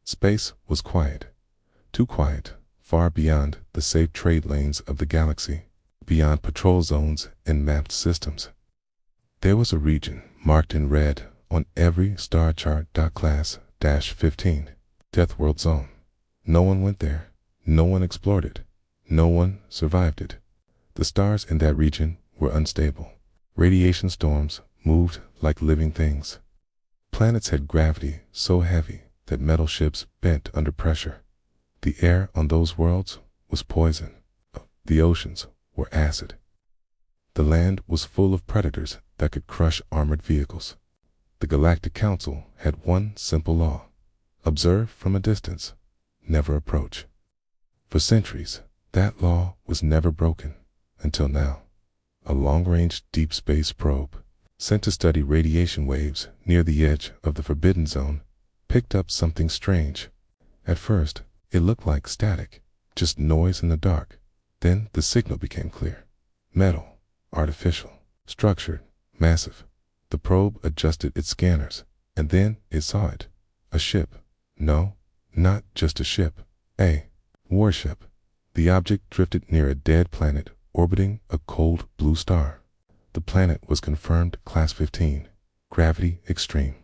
Space was quiet. Too quiet, far beyond the safe trade lanes of the galaxy, beyond patrol zones and mapped systems. There was a region marked in red on every star chart. Class-15 Deathworld Zone. No one went there. No one explored it. No one survived it. The stars in that region were unstable. Radiation storms moved like living things. Planets had gravity so heavy that metal ships bent under pressure. The air on those worlds was poison. The oceans were acid. The land was full of predators that could crush armored vehicles. The Galactic Council had one simple law: observe from a distance, never approach. For centuries, that law was never broken, until now. A long-range deep space probe, sent to study radiation waves near the edge of the Forbidden Zone, picked up something strange. At first, it looked like static, just noise in the dark. Then the signal became clear. Metal, artificial, structured, massive. The probe adjusted its scanners, and then it saw it. A ship. No, not just a ship. A warship. The object drifted near a dead planet orbiting a cold blue star. The planet was confirmed Class-15, gravity extreme,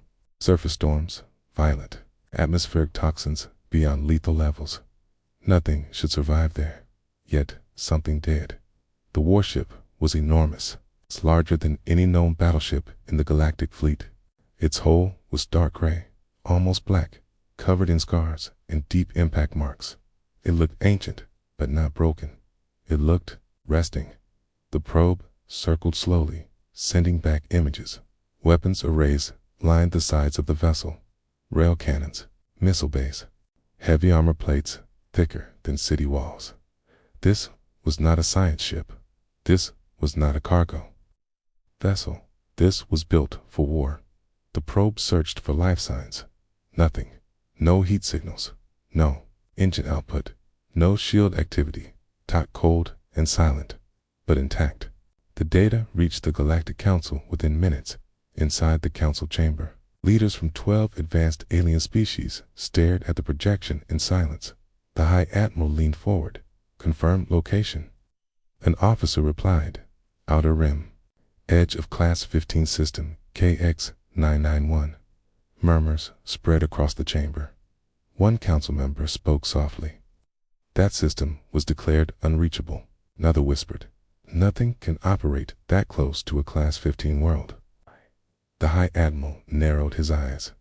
surface storms violent, atmospheric toxins beyond lethal levels. Nothing should survive there, yet something did. The warship was enormous. It's larger than any known battleship in the galactic fleet. Its hull was dark gray, almost black, covered in scars and deep impact marks. It looked ancient, but not broken. It looked resting. The probe circled slowly, sending back images. Weapons arrays lined the sides of the vessel. Rail cannons, missile bays, heavy armor plates thicker than city walls. This was not a science ship. This was not a cargo vessel. This was built for war. The probe searched for life signs. Nothing. No heat signals. No engine output. No shield activity. Taut cold and silent, but intact. The data reached the Galactic Council within minutes. Inside the council chamber, leaders from 12 advanced alien species stared at the projection in silence. The High Admiral leaned forward. Confirm location. An officer replied. Outer rim. Edge of Class-15 system KX-991. Murmurs spread across the chamber. One council member spoke softly. That system was declared unreachable. Another whispered. Nothing can operate that close to a Class-15 world. The High Admiral narrowed his eyes.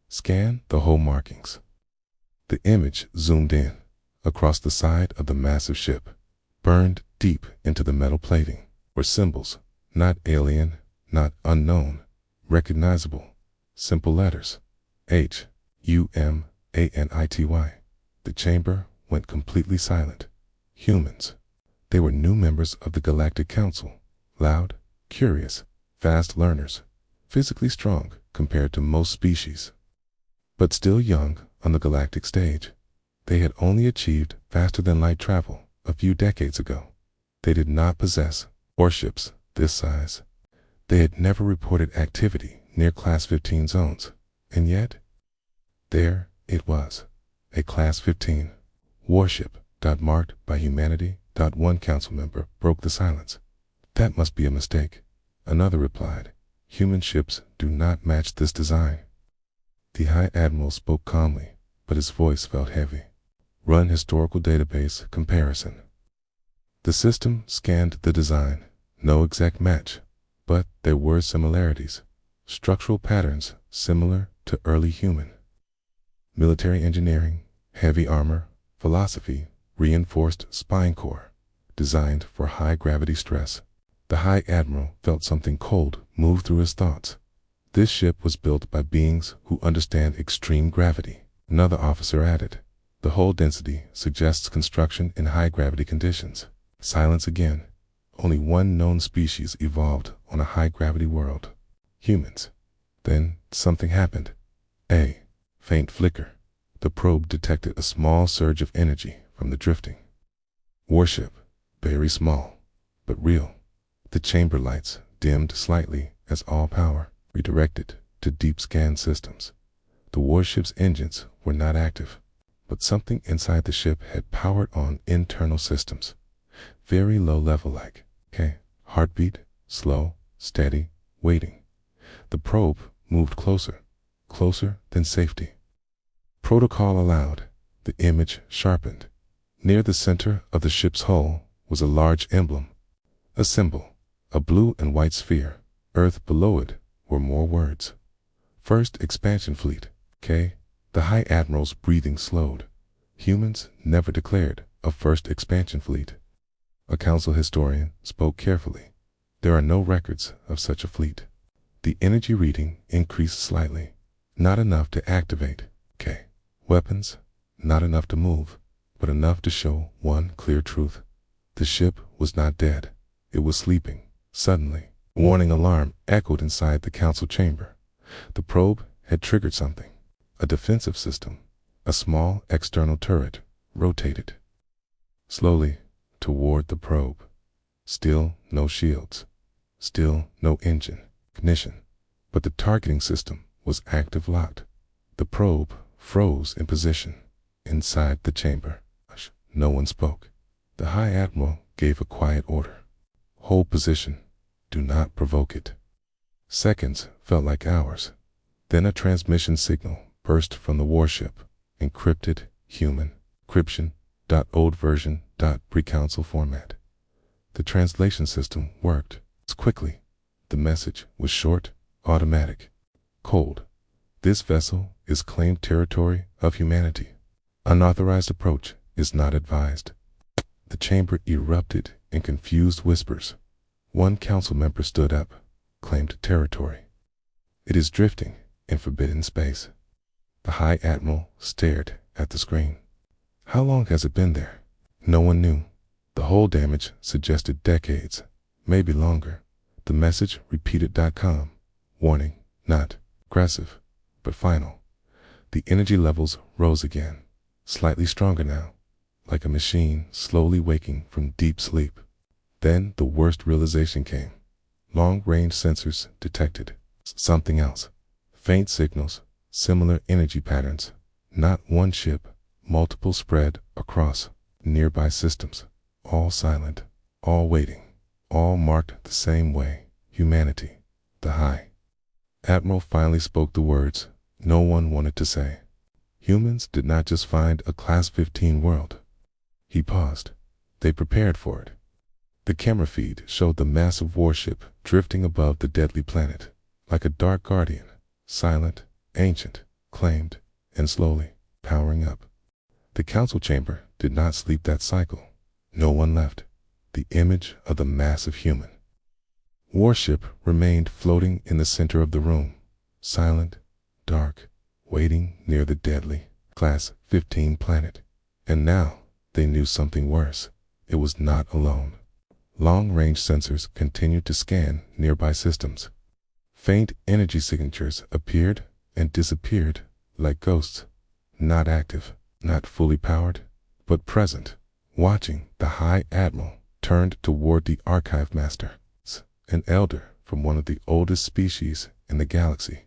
Scan the hull markings. The image zoomed in, across the side of the massive ship. Burned deep into the metal plating were symbols, not alien, not unknown, recognizable, simple letters. HUMANITY. The chamber went completely silent. Humans. They were new members of the Galactic Council, loud, curious, fast learners, physically strong compared to most species, but still young on the galactic stage. They had only achieved faster-than-light travel a few decades ago. They did not possess warships this size. They had never reported activity near Class-15 zones, and yet, there it was, a Class-15 warship. Marked by humanity. One council member broke the silence. That must be a mistake. Another replied. Human ships do not match this design. The High Admiral spoke calmly, but his voice felt heavy. Run historical database comparison. The system scanned the design. No exact match, but there were similarities. Structural patterns similar to early human. Military engineering, heavy armor, philosophy, reinforced spine core, designed for high gravity stress. The High Admiral felt something cold move through his thoughts. This ship was built by beings who understand extreme gravity. Another officer added. The hull density suggests construction in high gravity conditions. Silence again. Only one known species evolved on a high gravity world. Humans. Then something happened. A faint flicker. The probe detected a small surge of energy from the drifting warship. Very small, but real. The chamber lights dimmed slightly as all power redirected to deep scan systems. The warship's engines were were not active, but something inside the ship had powered on internal systems. Very low level, like, heartbeat, slow, steady, waiting. The probe moved closer, closer than safety. Protocol allowed. The image sharpened. Near the center of the ship's hull was a large emblem, a symbol, a blue and white sphere. Earth below it were more words. First Expansion Fleet, K. The High Admiral's breathing slowed. Humans never declared a first expansion fleet. A council historian spoke carefully. There are no records of such a fleet. The energy reading increased slightly. Not enough to activate, K. Weapons, not enough to move, but enough to show one clear truth. The ship was not dead. It was sleeping. Suddenly, warning alarm echoed inside the council chamber. The probe had triggered something. A defensive system, a small external turret, rotated slowly toward the probe. Still no shields. Still no engine ignition. But the targeting system was active, locked. The probe froze in position inside the chamber. No one spoke. The High Admiral gave a quiet order. Hold position. Do not provoke it. Seconds felt like hours. Then a transmission signal burst from the warship. Encrypted, human, encryption, .old version, .pre-council format. The translation system worked quickly. The message was short, automatic, cold. This vessel is claimed territory of humanity. Unauthorized approach is not advised. The chamber erupted in confused whispers. One council member stood up, claimed territory. It is drifting in forbidden space. The High Admiral stared at the screen. How long has it been there? No one knew. The hull damage suggested decades, maybe longer. The message repeated .com. Warning, not aggressive, but final. The energy levels rose again, slightly stronger now, like a machine slowly waking from deep sleep. Then the worst realization came. Long-range sensors detected something else. Faint signals, similar energy patterns. Not one ship, multiple spread across nearby systems. All silent, all waiting, all marked the same way. Humanity. The High Admiral finally spoke the words no one wanted to say. Humans did not just find a Class-15 world. He paused. They prepared for it. The camera feed showed the massive warship drifting above the deadly planet, like a dark guardian, silent, ancient, claimed, and slowly powering up. The council chamber did not sleep that cycle. No one left. The image of the massive human warship remained floating in the center of the room, silent, dark, waiting near the deadly Class-15 planet. And now they knew something worse. It was not alone. Long-range sensors continued to scan nearby systems. Faint energy signatures appeared and disappeared like ghosts. Not active, not fully powered, but present. Watching, the High Admiral turned toward the Archive Master, an elder from one of the oldest species in the galaxy.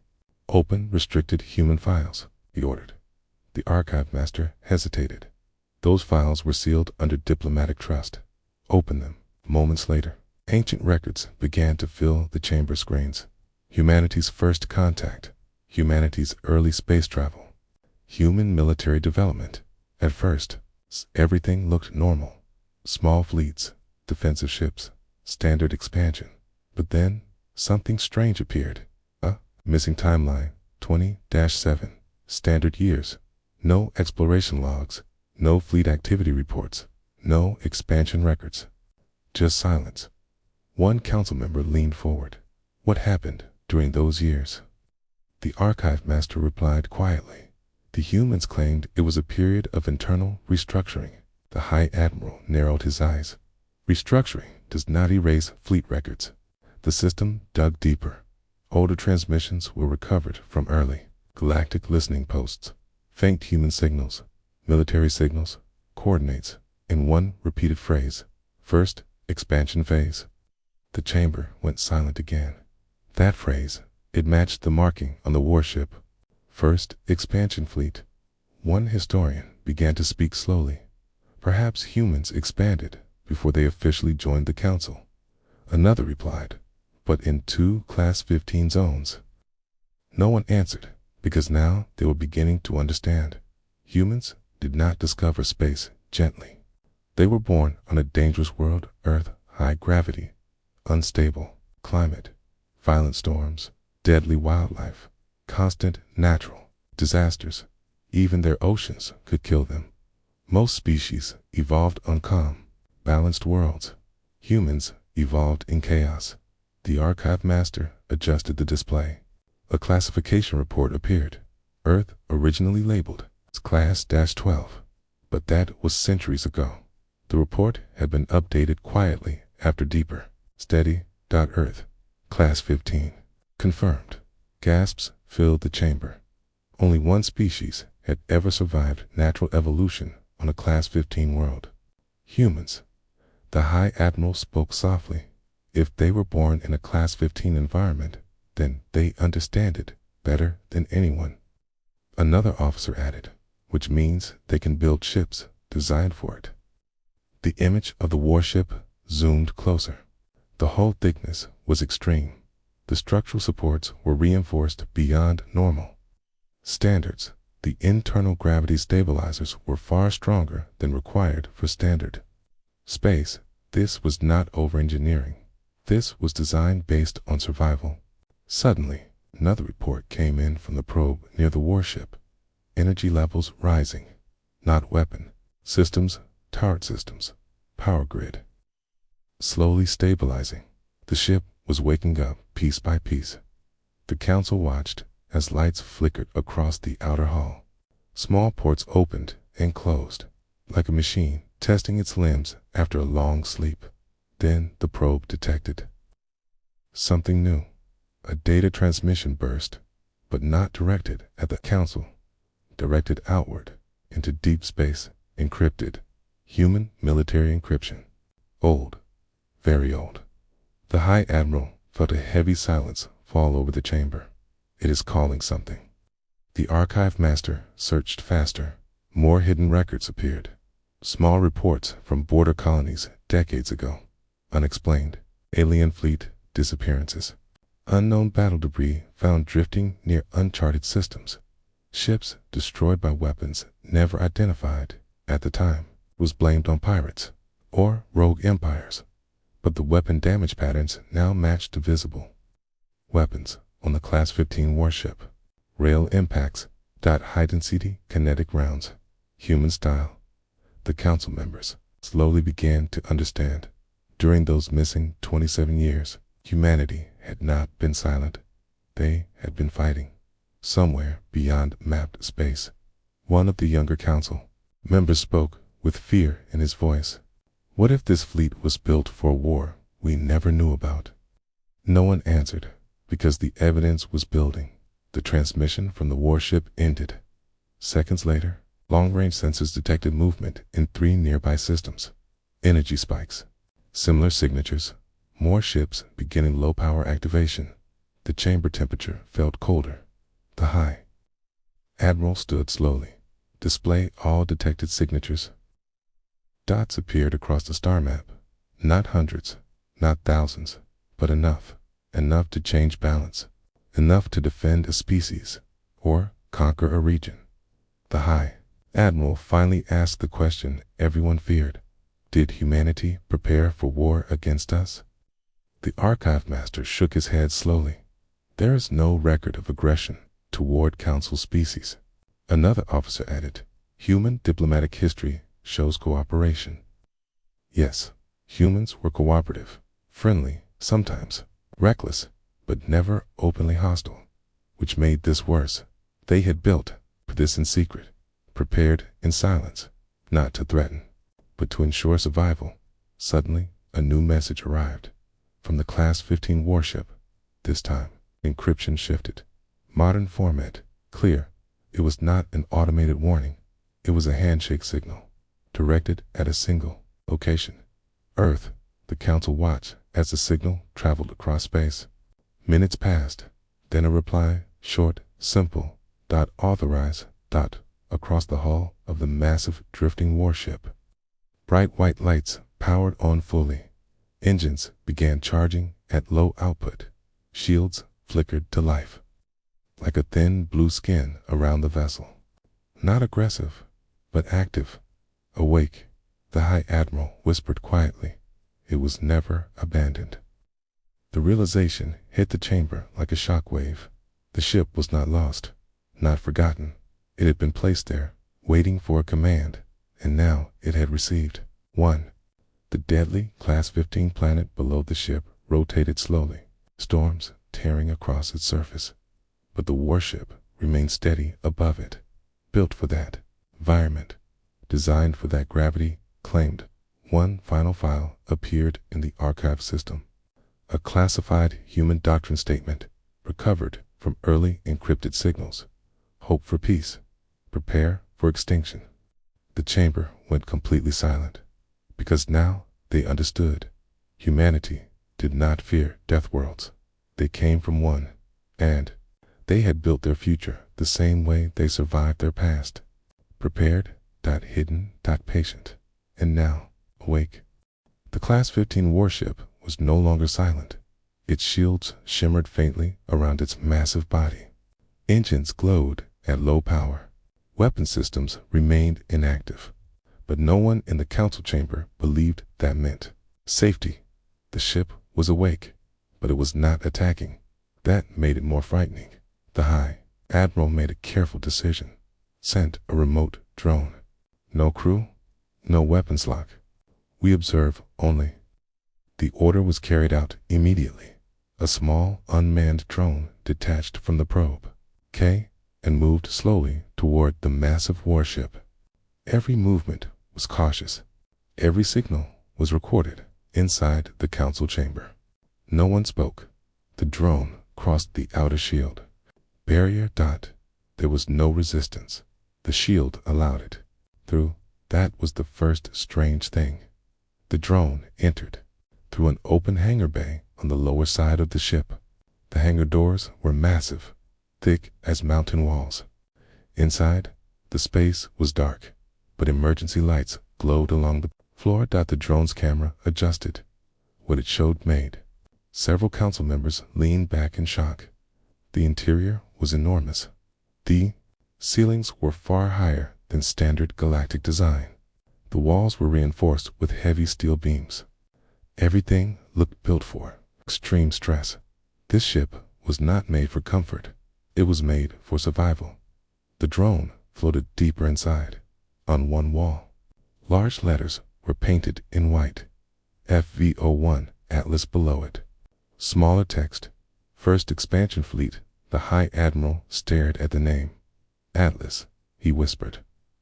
Open restricted human files, he ordered. The Archive Master hesitated. Those files were sealed under diplomatic trust. Open them. Moments later, ancient records began to fill the chamber screens. Humanity's first contact, humanity's early space travel, human military development. At first, everything looked normal. Small fleets, defensive ships, standard expansion. But then, something strange appeared. A missing timeline, 20-7, standard years. No exploration logs, no fleet activity reports, no expansion records. Just silence. One council member leaned forward. What happened during those years? The Archive Master replied quietly. The humans claimed it was a period of internal restructuring. The High Admiral narrowed his eyes. Restructuring does not erase fleet records. The system dug deeper. Older transmissions were recovered from early galactic listening posts. Faint human signals, military signals, coordinates, in one repeated phrase. First expansion phase. The chamber went silent again. That phrase, it matched the marking on the warship. First expansion fleet. One historian began to speak slowly. Perhaps humans expanded before they officially joined the council. Another replied, but in 2 Class 15 zones. No one answered, because now they were beginning to understand. Humans did not discover space gently. They were born on a dangerous world, Earth, high gravity, unstable climate, violent storms, deadly wildlife, constant natural disasters. Even their oceans could kill them. Most species evolved on calm, balanced worlds. Humans evolved in chaos. The archive master adjusted the display. A classification report appeared. Earth originally labeled as Class-12, but that was centuries ago. The report had been updated quietly after deeper study. Earth, Class 15. Confirmed. Gasps filled the chamber. Only one species had ever survived natural evolution on a Class 15 world. Humans. The High Admiral spoke softly. If they were born in a Class 15 environment, then they understand it better than anyone. Another officer added, which means they can build ships designed for it. The image of the warship zoomed closer. The hull thickness was extreme. The structural supports were reinforced beyond normal standards. The internal gravity stabilizers were far stronger than required for standard space. This was not over-engineering. This was designed based on survival. Suddenly, another report came in from the probe near the warship. Energy levels rising. Not weapon systems, turret systems, power grid. Slowly stabilizing. The ship was waking up piece by piece. The council watched as lights flickered across the outer hull. Small ports opened and closed, like a machine testing its limbs after a long sleep. Then the probe detected something new. A data transmission burst, but not directed at the council. Directed outward, into deep space, encrypted. Human military encryption. Old. Very old. The High Admiral felt a heavy silence fall over the chamber. It is calling something. The archive master searched faster. More hidden records appeared. Small reports from border colonies decades ago. Unexplained. Alien fleet disappearances. Unknown battle debris found drifting near uncharted systems. Ships destroyed by weapons never identified at the time. Was blamed on pirates or rogue empires. But the weapon damage patterns now matched the visible weapons on the Class 15 warship. Rail impacts. High-density kinetic rounds. Human style. The council members slowly began to understand. During those missing 27 years, humanity had not been silent. They had been fighting. Somewhere beyond mapped space. One of the younger council members spoke with fear in his voice. What if this fleet was built for a war we never knew about? No one answered, because the evidence was building. The transmission from the warship ended. Seconds later, long-range sensors detected movement in 3 nearby systems. Energy spikes. Similar signatures. More ships beginning low-power activation. The chamber temperature felt colder. The High Admiral stood slowly. Display all detected signatures. Dots appeared across the star map. Not hundreds, not thousands, but enough. Enough to change balance. Enough to defend a species, or conquer a region. The High Admiral finally asked the question everyone feared. Did humanity prepare for war against us? The archive master shook his head slowly. There is no record of aggression toward council species. Another officer added, human diplomatic history shows cooperation. Yes, humans were cooperative, friendly, sometimes reckless, but never openly hostile, which made this worse. They had built for this in secret, prepared in silence, not to threaten, but to ensure survival. Suddenly, a new message arrived from the Class 15 warship. This time, encryption shifted. Modern format, clear. It was not an automated warning. It was a handshake signal, directed at a single location. Earth. The council watched as the signal traveled across space. Minutes passed. Then a reply, short, simple. Authorize. across the hull of the massive drifting warship. Bright white lights powered on fully. Engines began charging at low output. Shields flickered to life, like a thin blue skin around the vessel. Not aggressive, but active. Awake, the High Admiral whispered quietly. It was never abandoned. The realization hit the chamber like a shockwave. The ship was not lost, not forgotten. It had been placed there, waiting for a command, and now it had received one. The deadly Class-15 planet below the ship rotated slowly, storms tearing across its surface. But the warship remained steady above it, built for that environment, designed for that gravity, claimed. One final file appeared in the archive system. A classified human doctrine statement, recovered from early encrypted signals. Hope for peace. Prepare for extinction. The chamber went completely silent, because now they understood. Humanity did not fear Deathworlds. They came from one, and they had built their future the same way they survived their past. Prepared, hidden, patient. And now, awake. The Class-15 warship was no longer silent. Its shields shimmered faintly around its massive body. Engines glowed at low power. Weapon systems remained inactive. But no one in the council chamber believed that meant safety. The ship was awake, but it was not attacking. That made it more frightening. The High Admiral made a careful decision. Sent a remote drone. No crew, no weapons lock. We observe only. The order was carried out immediately. A small, unmanned drone detached from the probe, and moved slowly toward the massive warship. Every movement was cautious. Every signal was recorded inside the council chamber. No one spoke. The drone crossed the outer shield. Barrier. There was no resistance. The shield allowed it through. That was the first strange thing. The drone entered through an open hangar bay on the lower side of the ship. The hangar doors were massive, thick as mountain walls. Inside, the space was dark, but emergency lights glowed along the floor. The drone's camera adjusted. What it showed made. Several council members leaned back in shock. The interior was enormous. The ceilings were far higher than standard galactic design. The walls were reinforced with heavy steel beams. Everything looked built for extreme stress. This ship was not made for comfort. It was made for survival. The drone floated deeper inside. On one wall, large letters were painted in white. FV01 Atlas below it. Smaller text. First Expansion Fleet. The High Admiral stared at the name. Atlas, he whispered.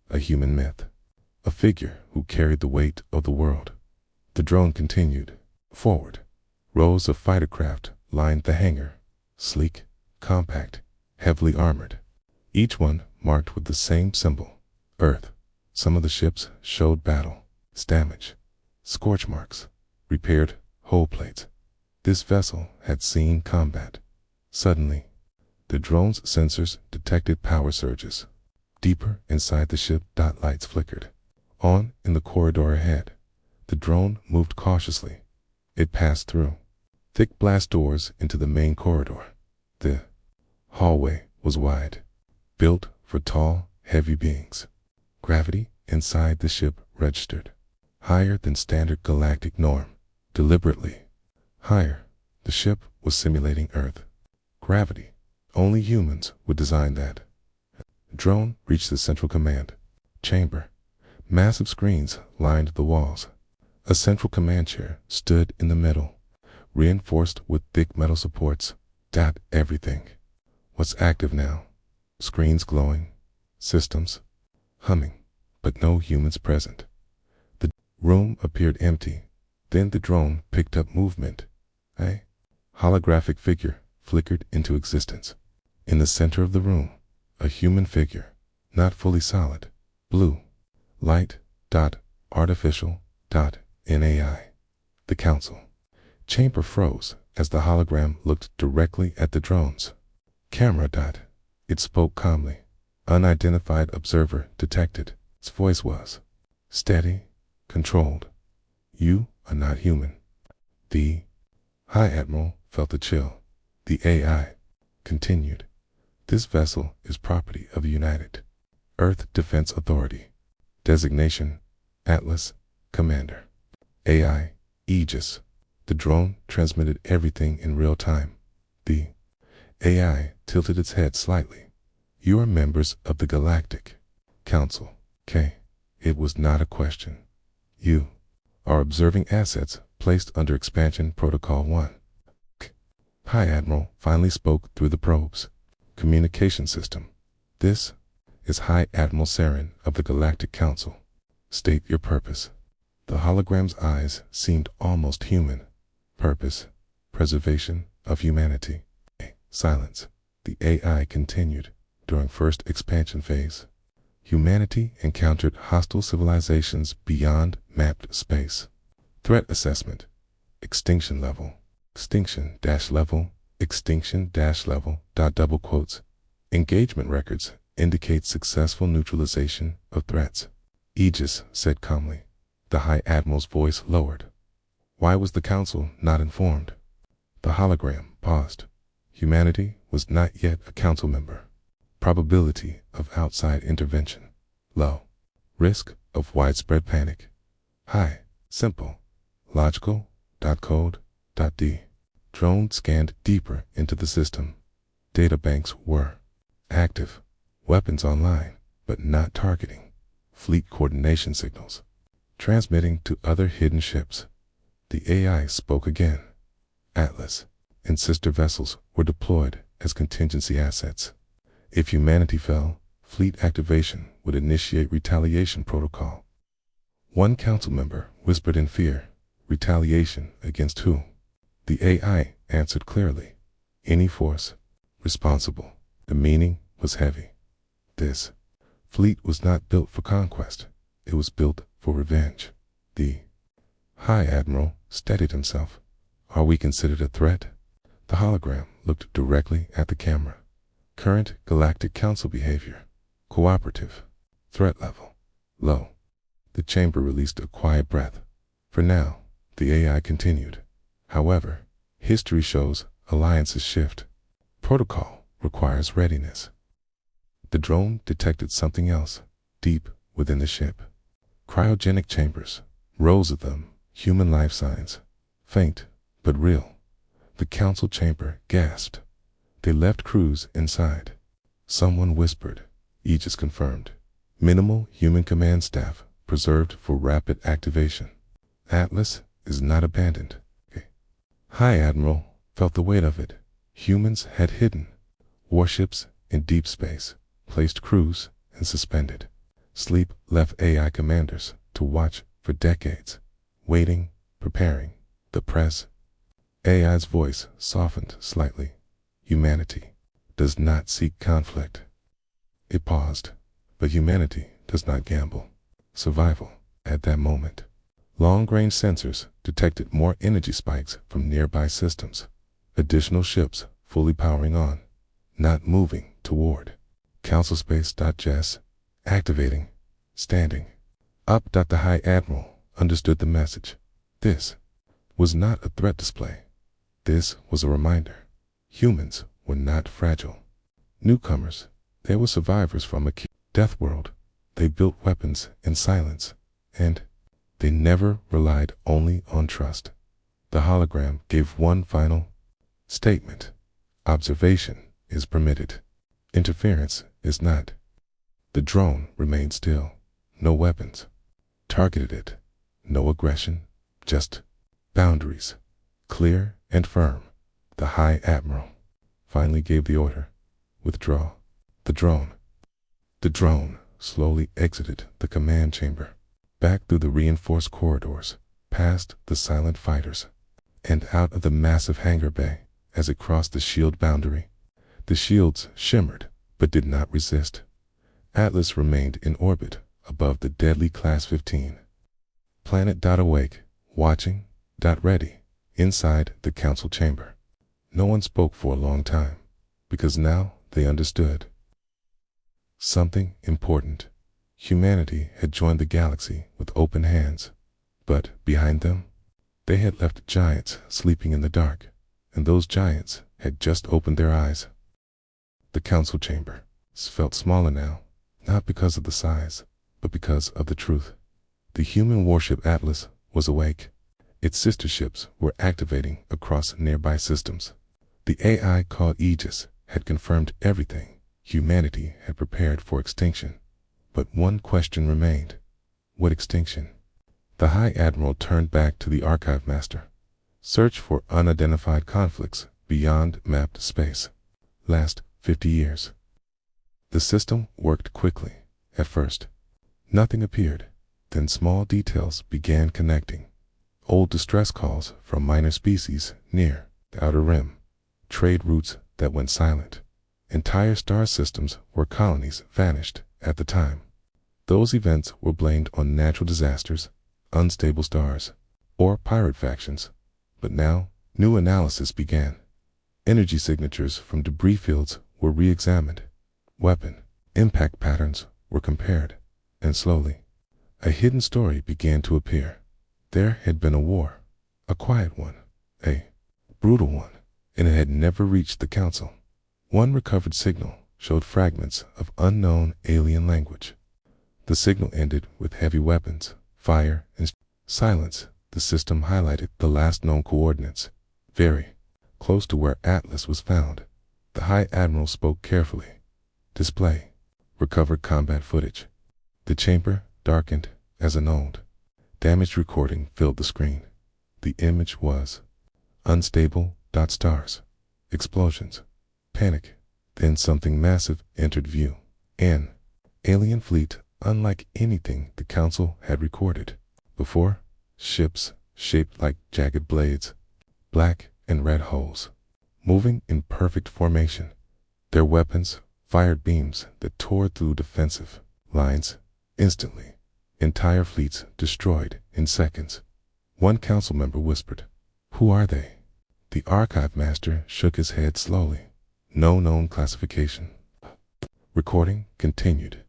A human myth. A figure who carried the weight of the world. The drone continued. Forward. Rows of fighter craft lined the hangar. Sleek, compact, heavily armored. Each one marked with the same symbol. Earth. Some of the ships showed battle, damage, scorch marks, repaired hull plates. This vessel had seen combat. Suddenly, the drone's sensors detected power surges. Deeper inside the ship. Lights flickered. On in the corridor ahead, the drone moved cautiously. It passed through thick blast doors into the main corridor. The hallway was wide, built for tall, heavy beings. Gravity inside the ship registered higher than standard galactic norm. Deliberately higher. The ship was simulating Earth gravity. Only humans would design that. Drone reached the central command chamber. Massive screens lined the walls. A central command chair stood in the middle, reinforced with thick metal supports. Everything was active now. Screens glowing, systems humming, but no humans present. The room appeared empty. Then the drone picked up movement. A holographic figure flickered into existence. In the center of the room, a human figure, not fully solid, blue, light, artificial, NAI. The council chamber froze as the hologram looked directly at the drones. Camera. It spoke calmly. Unidentified observer detected. Its voice was steady, controlled. You are not human. The High Admiral felt a chill. The AI continued. This vessel is property of the United Earth Defense Authority. Designation, Atlas, Commander. AI, Aegis. The drone transmitted everything in real time. The AI tilted its head slightly. You are members of the Galactic Council. K. It was not a question. You are observing assets placed under Expansion Protocol 1. High Admiral finally spoke through the probes. Communication system. This is High Admiral Saren of the Galactic Council. State your purpose. The hologram's eyes seemed almost human. Purpose, preservation of humanity. Silence. The AI continued. During first expansion phase, humanity encountered hostile civilizations beyond mapped space. Threat assessment. Extinction level. Extinction-level. Extinction-level. Double quotes. Engagement records indicate successful neutralization of threats. Aegis said calmly. The High Admiral's voice lowered. Why was the Council not informed? The hologram paused. Humanity was not yet a Council member. Probability of outside intervention. Low. Risk of widespread panic. High. Simple. Logical. Code. D. Drone scanned deeper into the system. Data banks were active. Weapons online, but not targeting. Fleet coordination signals. Transmitting to other hidden ships. The AI spoke again. Atlas and sister vessels were deployed as contingency assets. If humanity fell, fleet activation would initiate retaliation protocol. One council member whispered in fear. Retaliation against who? The AI answered clearly. Any force responsible. The meaning was heavy. This fleet was not built for conquest. It was built for revenge. The High Admiral steadied himself. Are we considered a threat? The hologram looked directly at the camera. Current Galactic Council behavior. Cooperative. Threat level. Low. The chamber released a quiet breath. For now, the AI continued. However, history shows alliances shift. Protocol requires readiness. The drone detected something else, deep within the ship. Cryogenic chambers, rows of them, human life signs. Faint, but real. The council chamber gasped. They left crews inside. Someone whispered. Aegis confirmed. Minimal human command staff preserved for rapid activation. Atlas is not abandoned. High Admiral felt the weight of it. Humans had hidden. Warships in deep space, placed crews, and suspended. Sleep left AI commanders to watch for decades, waiting, preparing. The press. AI's voice softened slightly. Humanity does not seek conflict. It paused, but humanity does not gamble. Survival. At that moment, long-range sensors detected more energy spikes from nearby systems. Additional ships fully powering on, not moving toward. Council space.js activating, standing up. The High Admiral understood the message. This was not a threat display. This was a reminder. Humans were not fragile. Newcomers, they were survivors from a Deathworld. They built weapons in silence, and they never relied only on trust. The hologram gave one final statement. Observation is permitted. Interference is not. The drone remained still. No weapons. Targeted it. No aggression. Just boundaries. Clear and firm. The High Admiral finally gave the order. Withdraw. The drone slowly exited the command chamber, back through the reinforced corridors, past the silent fighters, and out of the massive hangar bay. As it crossed the shield boundary, the shields shimmered, but did not resist. Atlas remained in orbit above the deadly Class-15. Planet. Awake, watching. Ready, inside the council chamber. No one spoke for a long time, because now they understood. Something important. Humanity had joined the galaxy with open hands, but behind them, they had left giants sleeping in the dark, and those giants had just opened their eyes. The council chamber felt smaller now, not because of the size, but because of the truth. The human warship Atlas was awake. Its sister ships were activating across nearby systems. The AI called Aegis had confirmed everything humanity had prepared for extinction. But one question remained. What extinction? The High Admiral turned back to the Archive Master. Search for unidentified conflicts beyond mapped space. Last 50 years. The system worked quickly. At first, nothing appeared. Then small details began connecting. Old distress calls from minor species near the outer rim. Trade routes that went silent. Entire star systems where colonies vanished at the time. Those events were blamed on natural disasters, unstable stars, or pirate factions. But now, new analysis began. Energy signatures from debris fields were re-examined. Weapon impact patterns were compared. And slowly, a hidden story began to appear. There had been a war. A quiet one. A brutal one. And it had never reached the council. One recovered signal showed fragments of unknown alien language. The signal ended with heavy weapons, fire, and silence. The system highlighted the last known coordinates, very close to where Atlas was found. The High Admiral spoke carefully. Display. Recovered combat footage. The chamber darkened as an old, damaged recording filled the screen. The image was unstable stars, explosions, panic. Then something massive entered view. An alien fleet unlike anything the council had recorded before. Ships shaped like jagged blades, black and red holes, moving in perfect formation. Their weapons fired beams that tore through defensive lines instantly. Entire fleets destroyed in seconds. One council member whispered, "Who are they?" The archive master shook his head slowly. No known classification. Recording continued.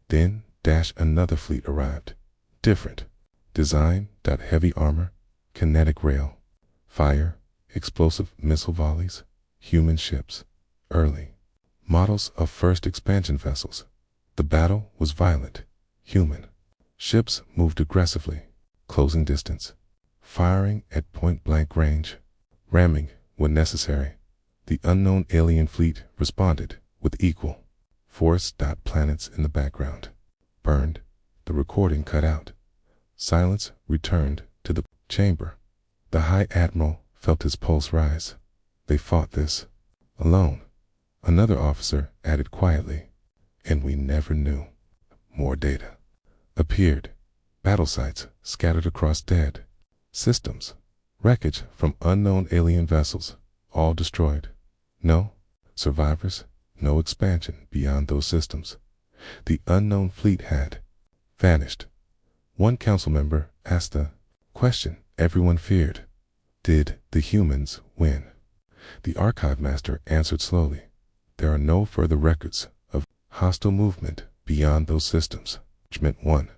Then another fleet arrived. Different. Design. Heavy armor. Kinetic rail. Fire. Explosive missile volleys. Human ships. Early. Models of first expansion vessels. The battle was violent. Human. Ships moved aggressively. Closing distance. Firing at point-blank range. Ramming when necessary. The unknown alien fleet responded with equal force. Planets in the background burned. The recording cut out. Silence returned to the chamber. The High Admiral felt his pulse rise. They fought this alone. Another officer added quietly, and we never knew. More data appeared. Battle sites scattered across dead systems. Wreckage from unknown alien vessels, all destroyed. No survivors, no expansion beyond those systems. The unknown fleet had vanished. One council member asked the question everyone feared. Did the humans win? The archive master answered slowly. There are no further records of hostile movement beyond those systems. Judgment 1.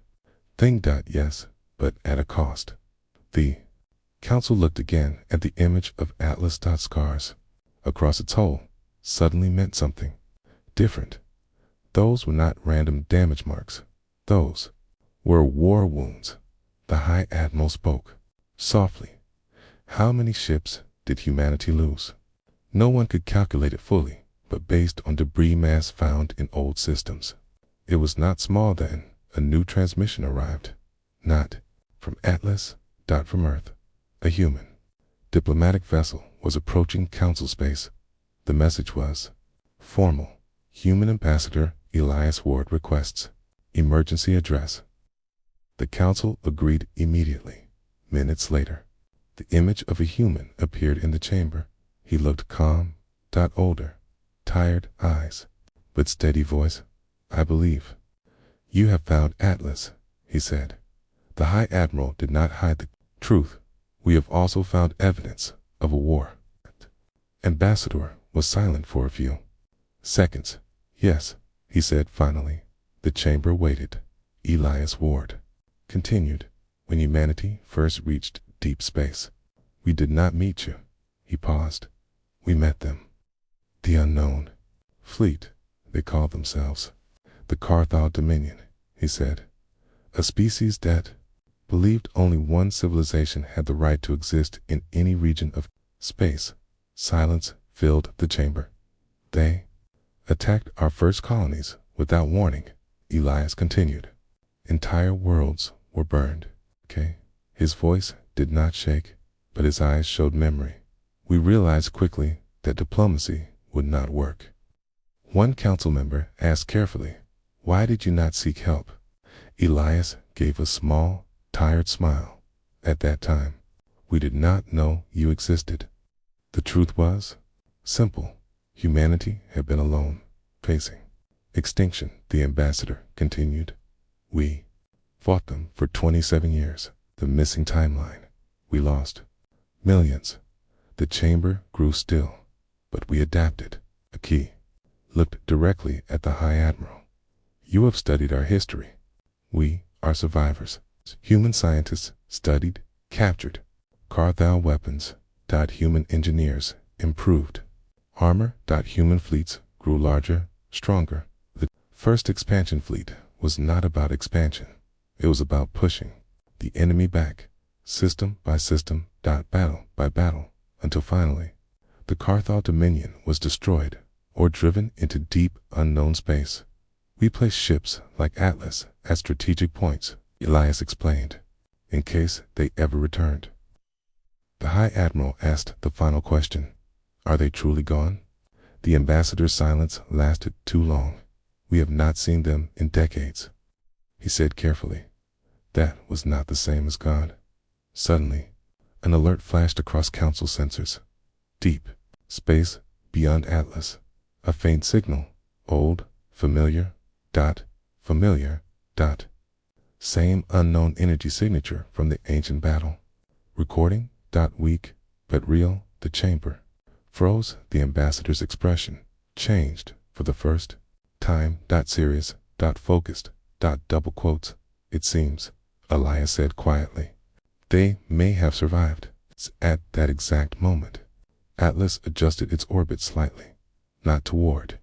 Thing. Yes, but at a cost. The council looked again at the image of Atlas. Scars across its hull suddenly meant something different. Those were not random damage marks. Those were war wounds. The High Admiral spoke softly. How many ships did humanity lose? No one could calculate it fully, but based on debris mass found in old systems, it was not small. Then a new transmission arrived. Not from Atlas. From Earth. A human diplomatic vessel was approaching council space. The message was formal. Human Ambassador Elias Ward requests emergency address. The council agreed immediately. Minutes later, the image of a human appeared in the chamber. He looked calm. Older, tired eyes, but steady voice. I believe you have found Atlas, he said. The High Admiral did not hide the truth. We have also found evidence of a war. Ambassador was silent for a few seconds. Yes, he said finally. The chamber waited. Elias Ward continued. When humanity first reached deep space, we did not meet you. He paused. We met them. The unknown fleet, they called themselves. The Carthal Dominion, he said. A species that believed only one civilization had the right to exist in any region of space. Silence filled the chamber. They attacked our first colonies without warning, Elias continued. Entire worlds were burned. Okay? His voice did not shake, but his eyes showed memory. We realized quickly that diplomacy would not work. One council member asked carefully, "Why did you not seek help?" Elias gave a small, tired smile. At that time, we did not know you existed. The truth was simple. Humanity had been alone, facing extinction, the ambassador continued. We fought them for 27 years. The missing timeline. We lost millions. The chamber grew still, but we adapted. A key looked directly at the High Admiral. You have studied our history. We are survivors. Human scientists studied, captured. Carthal weapons. Human engineers improved. Armor. Human fleets grew larger, stronger. The first expansion fleet was not about expansion. It was about pushing the enemy back, system by system, battle by battle, until finally, the Carthal Dominion was destroyed or driven into deep, unknown space. We placed ships like Atlas at strategic points, Elias explained, in case they ever returned. The High Admiral asked the final question. Are they truly gone? The ambassador's silence lasted too long. We have not seen them in decades. He said carefully. That was not the same as God. Suddenly, an alert flashed across council sensors. Deep space beyond Atlas. A faint signal. Old, familiar, familiar, same unknown energy signature from the ancient battle. Recording, weak, but real. The chamber froze. The ambassador's expression changed for the first time. Serious, focused, double quotes. It seems, Elias said quietly, they may have survived. At that exact moment, Atlas adjusted its orbit slightly, not toward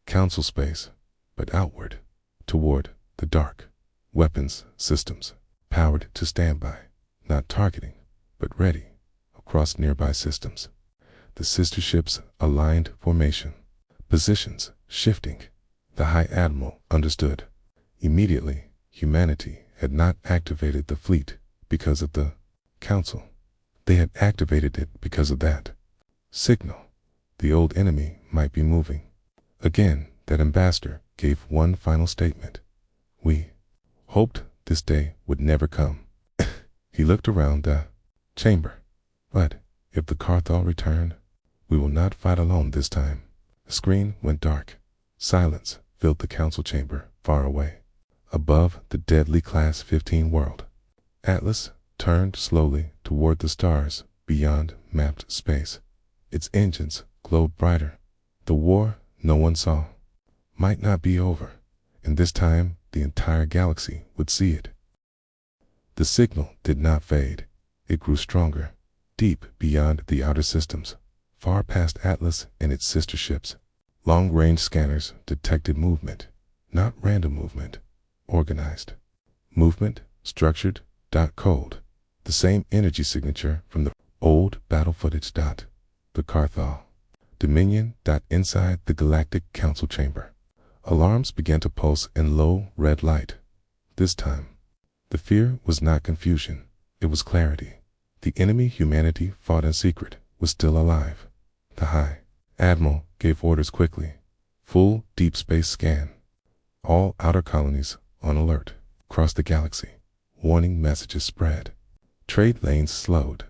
council space, but outward, toward the dark. Weapons systems, powered to standby, not targeting, but ready, across nearby systems. The sister ships aligned formation, positions shifting. The High Admiral understood. Immediately, humanity had not activated the fleet because of the council. They had activated it because of that signal. The old enemy might be moving. Again, that ambassador gave one final statement. We hoped this day would never come. He looked around the chamber. But if the Carthal return, we will not fight alone this time. The screen went dark. Silence filled the council chamber far away. Above the deadly Class-15 world, Atlas turned slowly toward the stars beyond mapped space. Its engines glowed brighter. The war no one saw might not be over, and this time the entire galaxy would see it. The signal did not fade. It grew stronger, deep beyond the outer systems, far past Atlas and its sister ships. Long-range scanners detected movement, not random movement, organized movement, structured, cold. The same energy signature from the old battle footage. The Carthal Dominion. Inside the Galactic Council chamber, alarms began to pulse in low red light. This time, the fear was not confusion, it was clarity. The enemy humanity fought in secret was still alive. The High Admiral gave orders quickly. Full deep space scan. All outer colonies on alert. Across the galaxy, warning messages spread. Trade lanes slowed.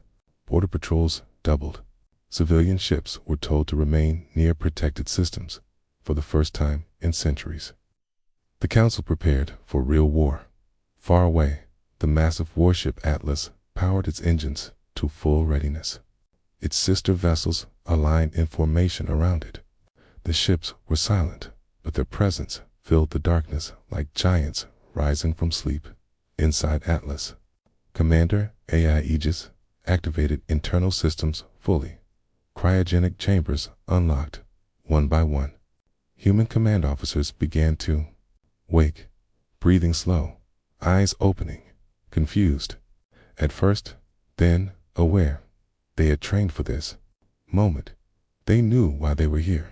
Border patrols doubled. Civilian ships were told to remain near protected systems for the first time in centuries. The council prepared for real war. Far away, the massive warship Atlas powered its engines to full readiness. Its sister vessels aligned in formation around it. The ships were silent, but their presence filled the darkness like giants rising from sleep. Inside Atlas, Commander AI Aegis activated internal systems fully. Cryogenic chambers unlocked, one by one. Human command officers began to wake, breathing slow, eyes opening, confused. At first, then aware. They had trained for this moment. They knew why they were here.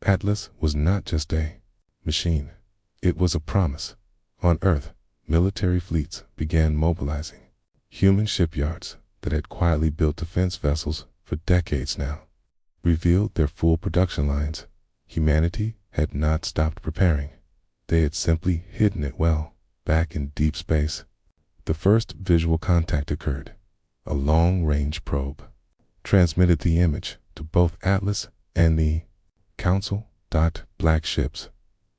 Atlas was not just a machine. It was a promise. On Earth, military fleets began mobilizing. Human shipyards that had quietly built defense vessels for decades now revealed their full production lines. Humanity had not stopped preparing. They had simply hidden it well, back in deep space. The first visual contact occurred. A long-range probe transmitted the image to both Atlas and the Council. Black ships,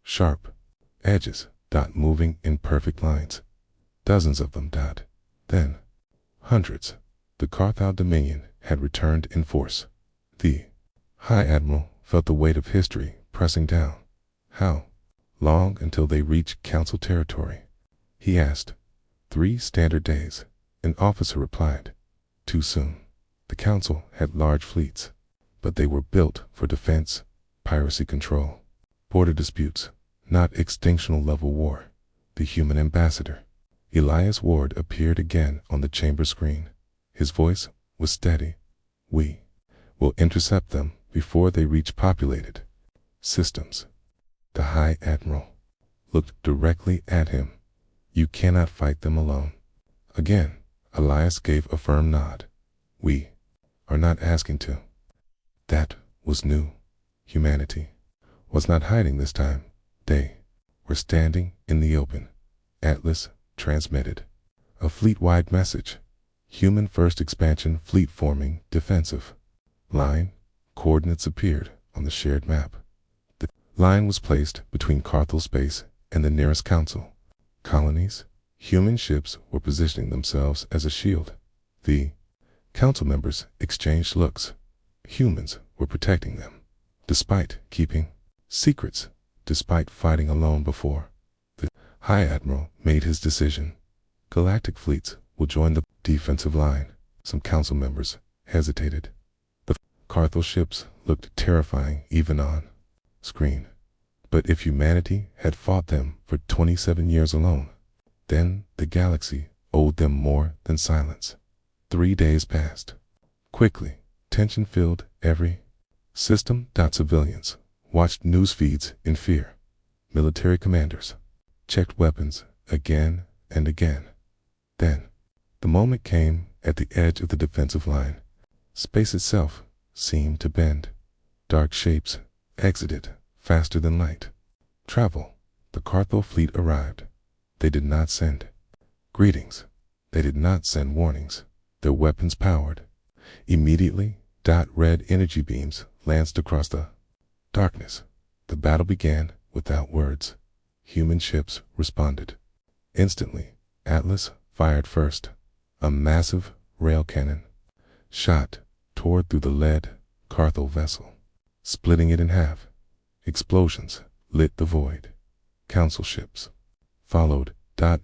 sharp edges, moving in perfect lines. Dozens of them. Then, hundreds. The Carthal Dominion had returned in force. The High Admiral felt the weight of history pressing down. How long until they reached Council territory? He asked. 3 standard days. An officer replied. Too soon. The Council had large fleets, but they were built for defense, piracy control, border disputes, not extinctional level war. The human ambassador, Elias Ward, appeared again on the chamber screen. His voice was steady. We will intercept them before they reach populated systems. The High Admiral looked directly at him. You cannot fight them alone. Again, Elias gave a firm nod. We are not asking to. That was new. Humanity was not hiding this time. They were standing in the open. Atlas transmitted a fleet-wide message. Human first expansion fleet forming defensive line. Coordinates appeared on the shared map. The line was placed between Carthal space and the nearest council colonies. Human ships were positioning themselves as a shield. The council members exchanged looks. Humans were protecting them, despite keeping secrets, despite fighting alone before. The High Admiral made his decision. Galactic fleets will join the defensive line. Some council members hesitated. The Carthal ships looked terrifying even on screen. But if humanity had fought them for 27 years alone, then the galaxy owed them more than silence. 3 days passed. Quickly, tension filled every system. Civilians watched news feeds in fear. Military commanders checked weapons again and again. Then, the moment came at the edge of the defensive line. Space itself seemed to bend. Dark shapes exited faster than light. Travel. The Carthal fleet arrived. They did not send greetings. They did not send warnings. Their weapons powered. Immediately, red energy beams lanced across the darkness. The battle began without words. Human ships responded. Instantly, Atlas fired first. A massive rail cannon shot toward through the lead Carthal vessel, splitting it in half. Explosions lit the void. Council ships followed.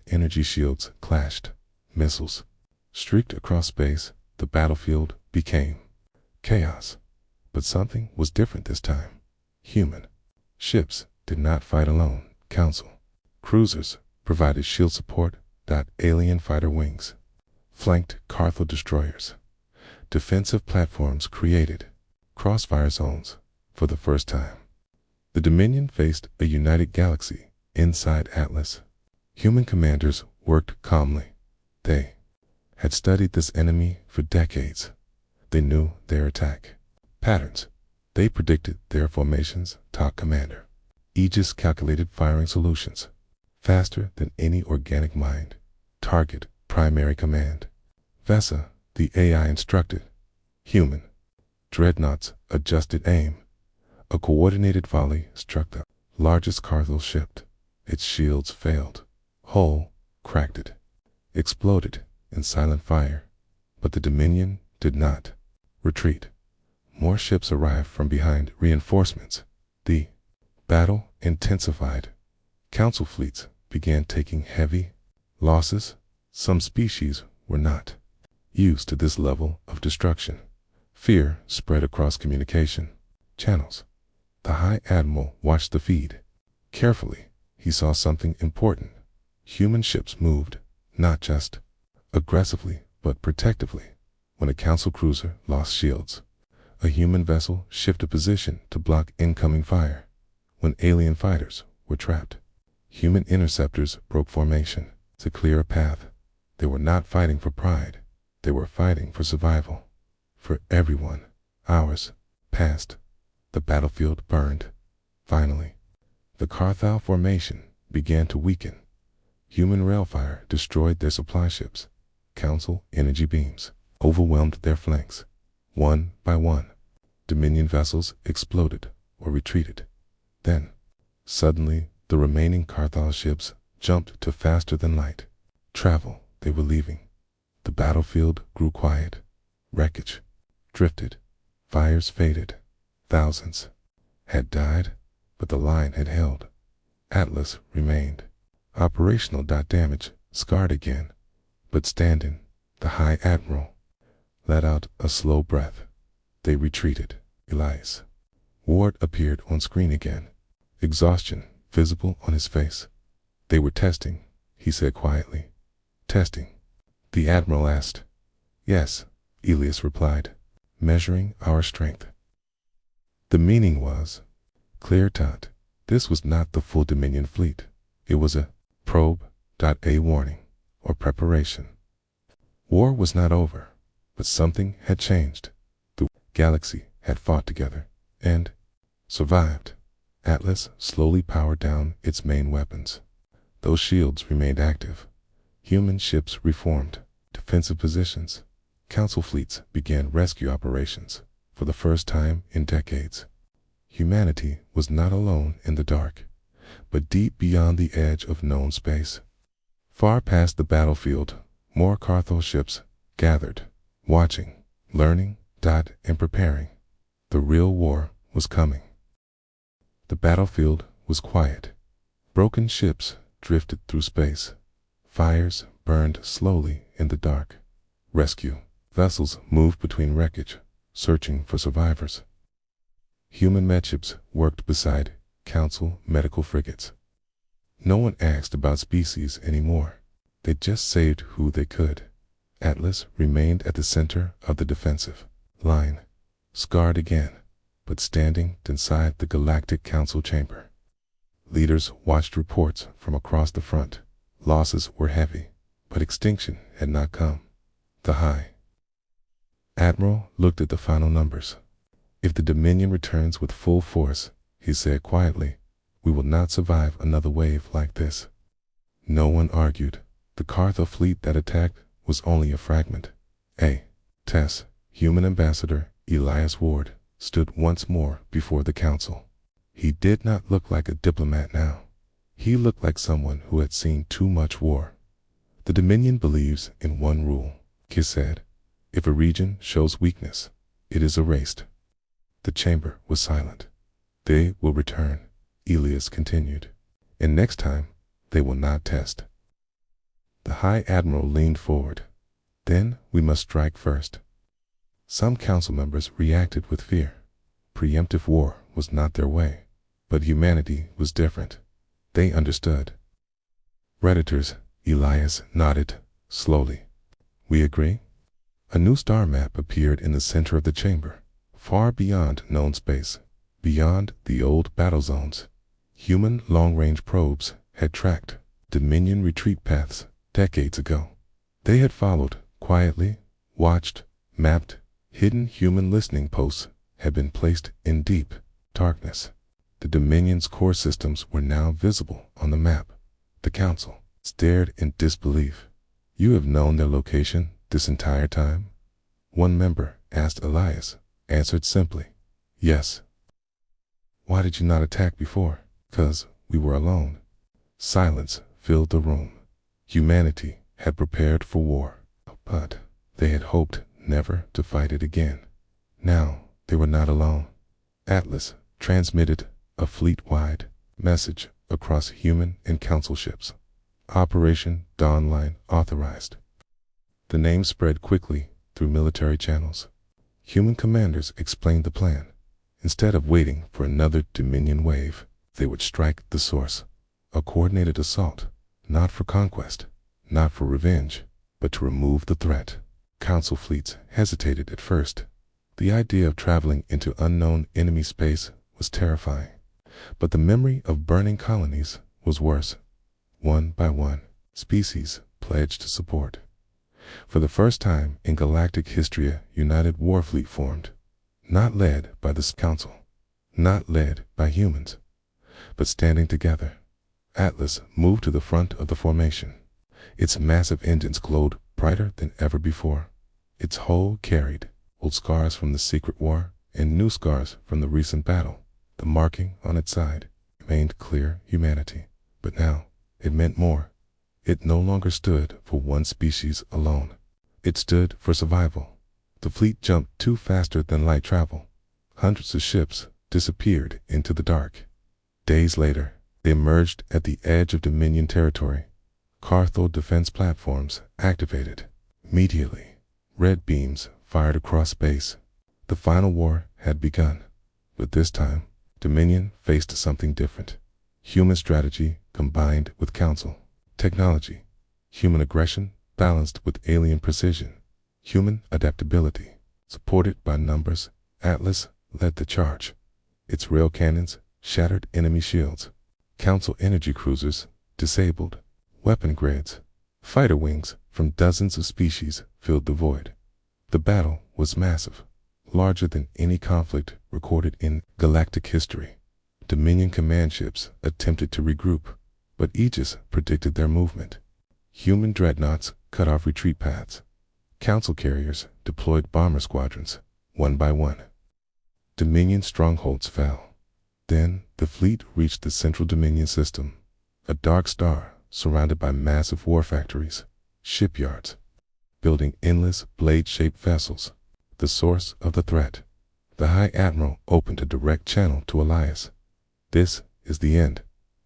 Energy shields clashed. Missiles streaked across space. The battlefield became chaos. But something was different this time. Human ships did not fight alone. Council cruisers provided shield support. Alien fighter wings flanked Carthal destroyers. Defensive platforms created crossfire zones. For the first time, the Dominion faced a united galaxy inside Atlas. Human commanders worked calmly. They had studied this enemy for decades. They knew their attack patterns. They predicted their formations. Top commander Aegis calculated firing solutions faster than any organic mind. Target primary command. Vesa, the AI, instructed. Human dreadnoughts adjusted aim. A coordinated volley struck the largest Carthal ship. Its shields failed. Hull cracked it. Exploded in silent fire. But the Dominion did not retreat. More ships arrived from behind. Reinforcements. The battle intensified. Council fleets began taking heavy losses. Some species were not used to this level of destruction. Fear spread across communication channels. The High Admiral watched the feed. Carefully, he saw something important. Human ships moved, not just aggressively, but protectively. When a Council cruiser lost shields, a human vessel shifted position to block incoming fire. When alien fighters were trapped, human interceptors broke formation to clear a path. They were not fighting for pride. They were fighting for survival. For everyone. Hours passed. The battlefield burned. Finally, the Carthal formation began to weaken. Human railfire destroyed their supply ships. Council energy beams overwhelmed their flanks. One by one, Dominion vessels exploded or retreated. Then, suddenly, the remaining Carthal ships jumped to faster than light travel. They were leaving. The battlefield grew quiet. Wreckage drifted. Fires faded. Thousands had died, but the line had held. Atlas remained. Operational damage scarred again, but standing. The High Admiral let out a slow breath. They retreated. Elias Ward appeared on screen again, exhaustion visible on his face. They were testing, he said quietly. Testing? The Admiral asked. Yes, Elias replied. Measuring our strength. The meaning was clear-cut. This was not the full Dominion fleet. It was a probe. A warning or preparation. War was not over, but something had changed. The galaxy had fought together and survived. Atlas slowly powered down its main weapons. Those shields remained active. Human ships reformed defensive positions. Council fleets began rescue operations for the first time in decades. Humanity was not alone in the dark, but deep beyond the edge of known space. Far past the battlefield, more Carthal ships gathered, watching, learning, and preparing. The real war was coming. The battlefield was quiet. Broken ships drifted through space. Fires burned slowly in the dark. Rescue vessels moved between wreckage, searching for survivors. Human medships worked beside Council medical frigates. No one asked about species anymore. They just saved who they could. Atlas remained at the center of the defensive line, scarred again, but standing inside the Galactic Council chamber. Leaders watched reports from across the front. Losses were heavy, but extinction had not come. The High Admiral looked at the final numbers. If the Dominion returns with full force, he said quietly, we will not survive another wave like this. No one argued. The Carthal fleet that attacked was only a fragment. Tess, human ambassador Elias Ward, stood once more before the council. He did not look like a diplomat now. He looked like someone who had seen too much war. The Dominion believes in one rule, he said. If a region shows weakness, it is erased. The chamber was silent. They will return, Elias continued. And next time, they will not test. The High Admiral leaned forward. Then we must strike first. Some council members reacted with fear. Preemptive war was not their way, but humanity was different. They understood. Redditors, Elias nodded, slowly. We agree? A new star map appeared in the center of the chamber, far beyond known space, beyond the old battle zones. Human long-range probes had tracked Dominion retreat paths decades ago. They had followed, quietly, watched, mapped. Hidden human listening posts had been placed in deep darkness. The Dominion's core systems were now visible on the map. The council stared in disbelief. You have known their location this entire time? One member asked. Elias answered simply, yes. Why did you not attack before? 'Cause we were alone. Silence filled the room. Humanity had prepared for war, but they had hoped never to fight it again. Now they were not alone. Atlas transmitted a fleet-wide Message across human and council ships. Operation Dawnline authorized. The name spread quickly through military channels. Human commanders explained the plan. Instead of waiting for another Dominion wave, they would strike the source. A coordinated assault, not for conquest, not for revenge, but to remove the threat. Council fleets hesitated at first. The idea of traveling into unknown enemy space was terrifying. But the memory of burning colonies was worse. One by one, species pledged support. For the first time in galactic history, a united warfleet formed, not led by the council, not led by humans, but standing together. Atlas moved to the front of the formation. Its massive engines glowed brighter than ever before. Its hull carried old scars from the secret war and new scars from the recent battle. The marking on its side remained clear humanity, but now it meant more. It no longer stood for one species alone. It stood for survival. The fleet jumped too faster than light travel. Hundreds of ships disappeared into the dark. Days later, they emerged at the edge of Dominion territory. Cathode defense platforms activated. Immediately, red beams fired across space. The final war had begun, but this time, Dominion faced something different. Human strategy combined with council. Technology. Human aggression balanced with alien precision. Human adaptability. Supported by numbers, Atlas led the charge. Its rail cannons shattered enemy shields. Council energy cruisers disabled. Weapon grids, fighter wings from dozens of species filled the void. The battle was massive, larger than any conflict recorded in galactic history. Dominion command ships attempted to regroup, but Aegis predicted their movement. Human dreadnoughts cut off retreat paths. Council carriers deployed bomber squadrons, one by one. Dominion strongholds fell. Then the fleet reached the central Dominion system, a dark star surrounded by massive war factories, shipyards, building endless blade-shaped vessels. The source of the threat. The High Admiral opened a direct channel to Elias. "This is the end."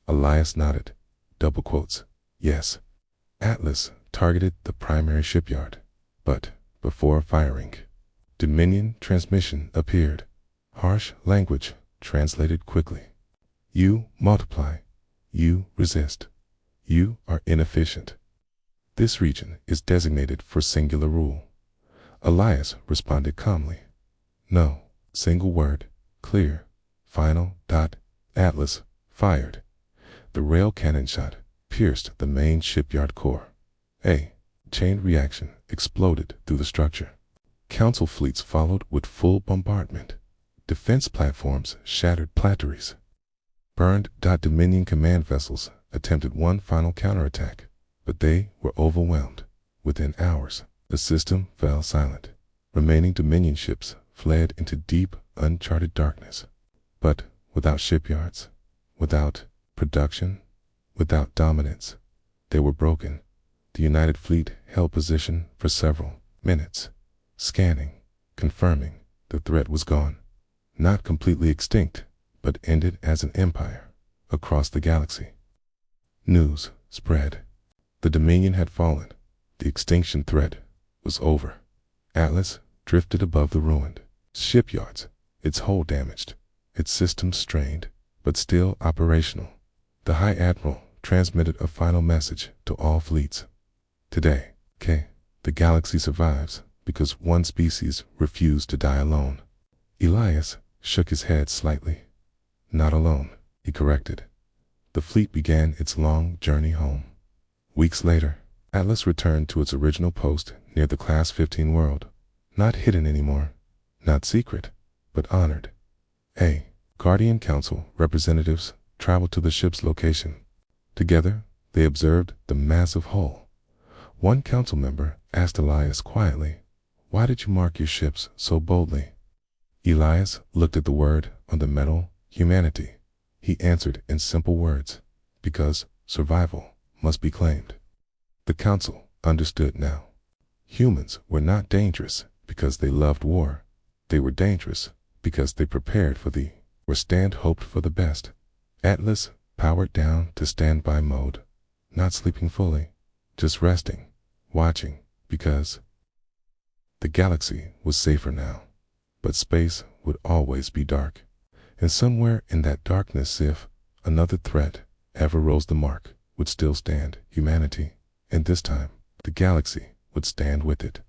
Elias nodded. Double quotes. "Yes." Atlas targeted the primary shipyard. But before firing, Dominion transmission appeared. Harsh language translated quickly. "You multiply. You resist. You are inefficient. This region is designated for singular rule." Elias responded calmly. "No, single word, clear, final, dot." Atlas fired. The rail cannon shot pierced the main shipyard core. A chain reaction exploded through the structure. Council fleets followed with full bombardment. Defense platforms shattered platteries. Burned. Dominion command vessels attempted one final counterattack, but they were overwhelmed. Within hours, the system fell silent. Remaining Dominion ships fled into deep, uncharted darkness. But without shipyards, without production, without dominance, they were broken. The United Fleet held position for several minutes, scanning, confirming the threat was gone. Not completely extinct, but ended as an empire across the galaxy. News spread. The Dominion had fallen. The extinction threat was over. Atlas drifted above the ruined shipyards, its hull damaged, its systems strained, but still operational. The High Admiral transmitted a final message to all fleets. "Today, the galaxy survives because one species refused to die alone." Elias shook his head slightly. "Not alone," he corrected. The fleet began its long journey home. Weeks later, Atlas returned to its original post near the Class-15 world. Not hidden anymore, not secret, but honored. Guardian Council representatives traveled to the ship's location. Together, they observed the massive hull. One council member asked Elias quietly, "Why did you mark your ships so boldly?" Elias looked at the word on the metal, humanity. He answered in simple words, "Because survival must be claimed." The council understood now. Humans were not dangerous because they loved war. They were dangerous because they prepared for the, or stand hoped for the best. Atlas powered down to standby mode, not sleeping fully, just resting, watching, because the galaxy was safer now. But space would always be dark. And somewhere in that darkness, if another threat ever rose the mark, would still stand humanity. And this time, the galaxy would stand with it.